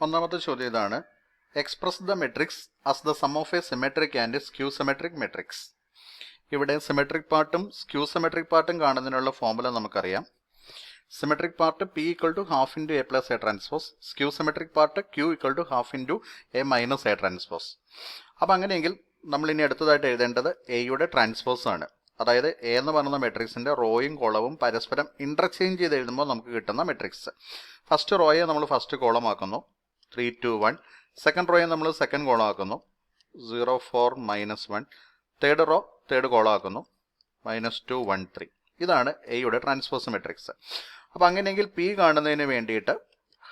ഒന്നാമത്തെ ചോദ്യം ഇതാണ്. Express the matrix as the sum of a symmetric and skew symmetric matrix. ഇവിടെ symmetric പാർട്ടും സ്ക്യൂ സിമെട്രിക് പാർട്ടും കാണുന്നതിനുള്ള ഫോർമുല നമുക്കറിയാം. Symmetric part P equal to half into A plus A transpose, skew symmetric part Q equal to half into A minus A transpose. അപ്പം അങ്ങനെയെങ്കിൽ നമ്മൾ ഇനി അടുത്തതായിട്ട് എഴുതേണ്ടത് എയുടെ ട്രാൻസ്പോസ് ആണ്. അതായത് എ എന്ന് പറയുന്ന മെട്രിക്സിന്റെ റോയും കോളവും പരസ്പരം ഇന്റർചേഞ്ച് ചെയ്ത് എഴുതുമ്പോൾ നമുക്ക് കിട്ടുന്ന മെട്രിക്സ്. ഫസ്റ്റ് റോയെ നമ്മൾ ഫസ്റ്റ് കോളം ആക്കുന്നു, 3 2 1. സെക്കൻഡ് റോയെ നമ്മൾ സെക്കൻഡ് കോളം ആക്കുന്നു, 0 4 -1. തേർഡ് റോ തേർഡ് കോളം ആക്കുന്നു, -2 1 3. ഇതാണ് എയുടെ ട്രാൻസ്പോസ് മെട്രിക്സ്. അപ്പം അങ്ങനെയെങ്കിൽ പി കാണുന്നതിന് വേണ്ടിയിട്ട്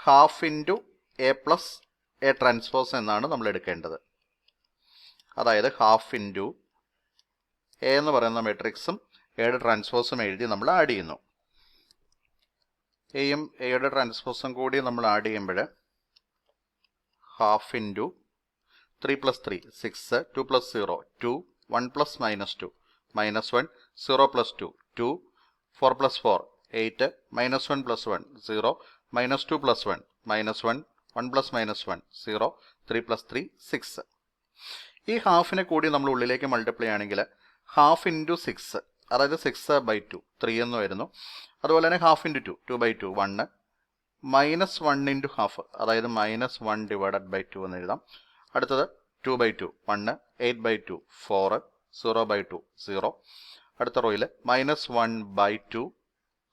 half into A plus A transpose എന്നാണ് നമ്മൾ എടുക്കേണ്ടത്. അതായത് ഹാഫ് ഇൻറ്റു എ എന്ന് പറയുന്ന മെട്രിക്സും എയുടെ ട്രാൻസ്പോസും എഴുതി നമ്മൾ ആഡ് ചെയ്യുന്നു. എയും എയുടെ ട്രാൻസ്പോസും കൂടി നമ്മൾ ആഡ് ചെയ്യുമ്പോൾ ഹാഫ് ഇൻറ്റു 3 + 3 6, 2 + 0 2, 1 + -2 -1, 0 + 2 2, 4 + 4 8, -1 + 1 0, -2 + 1 -1, 1 + -1 0, 3 + 3 6. ഈ ഹാഫിനെ കൂടി നമ്മൾ ഉള്ളിലേക്ക് മൾട്ടിപ്ലൈ ആണെങ്കിൽ ഹാഫ് ഇൻറ്റു 6, അതായത് 6/2 3 എന്ന് വരുന്നു. അതുപോലെ തന്നെ ഹാഫ് ഇൻറ്റു 2 2/2 1, -1 ഇൻറ്റു ഹാഫ്, അതായത് -1 / 2 എന്ന് എഴുതാം. അടുത്തത് 2/2 1, 8/2 4, 0/2 0. അടുത്ത റോയിൽ -1/2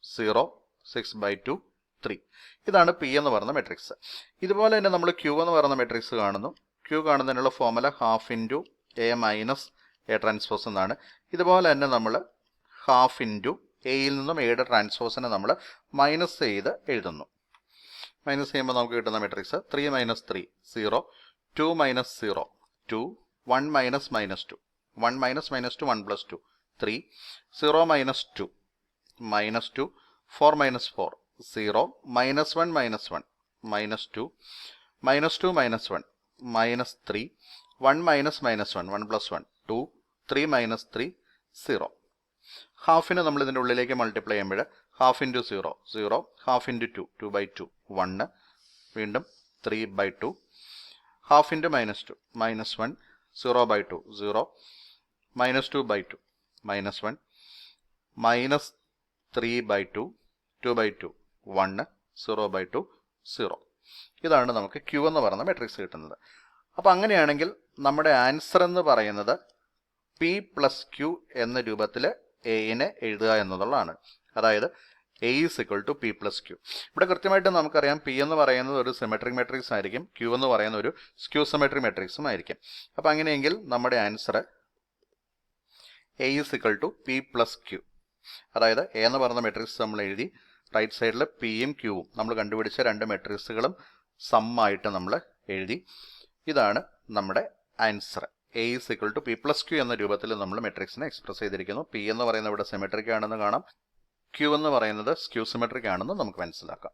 0, 6/2 3. ഇതാണ് പി എന്ന് പറയുന്ന മെട്രിക്സ്. ഇതുപോലെ തന്നെ നമ്മൾ ക്യൂ എന്ന് പറയുന്ന മെട്രിക്സ് കാണുന്നു. ക്യൂ കാണുന്നതിനുള്ള formula half into A minus A transpose എന്നാണ്. ഇതുപോലെ തന്നെ നമ്മൾ ഹാഫ് ഇൻറ്റു എയിൽ നിന്നും എയുടെ ട്രാൻസ്പോസിനെ നമ്മൾ മൈനസ് ചെയ്ത് എഴുതുന്നു. മൈനസ് ചെയ്യുമ്പോൾ നമുക്ക് കിട്ടുന്ന മെട്രിക്സ് 3 - 3 0, 2 - 0 2, 1 - -2 1 - -2 1 + 2 3, 0 - 2 -2, 4 - 4 0, -1 - 1 -2, -2 - 1 -3, 1 - -1 1 + 1 2, 3 - 3 0. ഹാഫിന് നമ്മൾ ഇതിൻ്റെ ഉള്ളിലേക്ക് മൾട്ടിപ്ലൈ ചെയ്യുമ്പോൾ ഹാഫ് ഇൻറ്റു 0 0, ഹാഫ് ഇൻറ്റു 2 2/2 1, വീണ്ടും 3/2, ഹാഫ് ഇൻറ്റു -2 -1, 0/2 0, -2/2 -1, -3/2 2/2 1, 0/2 0. ഇതാണ് നമുക്ക് ക്യൂ എന്ന് പറയുന്ന മെട്രിക്സ് കിട്ടുന്നത്. അപ്പം അങ്ങനെയാണെങ്കിൽ നമ്മുടെ ആൻസർ എന്ന് പറയുന്നത് P + Q എന്ന രൂപത്തിൽ എയിനെ എഴുതുക എന്നുള്ളതാണ്. അതായത് A = P + Q. ഇവിടെ കൃത്യമായിട്ട് നമുക്കറിയാം പി എന്ന് പറയുന്നത് ഒരു സിമെട്രിക് മെട്രിക്സ് ആയിരിക്കും, ക്യൂ എന്ന് പറയുന്ന ഒരു സ്ക്യൂ സിമെട്രിക് മെട്രിക്സും ആയിരിക്കും. അപ്പം അങ്ങനെയെങ്കിൽ നമ്മുടെ ആൻസർ A = P + Q. അതായത് എ എന്ന് പറയുന്ന മെട്രിക്സ് നമ്മൾ എഴുതി, റൈറ്റ് സൈഡിൽ പിയും ക്യൂവും നമ്മൾ കണ്ടുപിടിച്ച രണ്ട് മെട്രിക്സുകളും സമ്മായിട്ട് നമ്മൾ എഴുതി. ഇതാണ് നമ്മുടെ ആൻസർ. A = P + Q എന്ന രൂപത്തിൽ നമ്മൾ മെട്രിക്സിനെ എക്സ്പ്രസ് ചെയ്തിരിക്കുന്നു. പി എന്ന് പറയുന്നത് ഇവിടെ സിമെട്രിക് ആണെന്ന് കാണാം, ക്യൂ എന്ന് പറയുന്നത് സ്ക്യൂ സിമെട്രിക് ആണെന്ന് നമുക്ക് മനസ്സിലാക്കാം.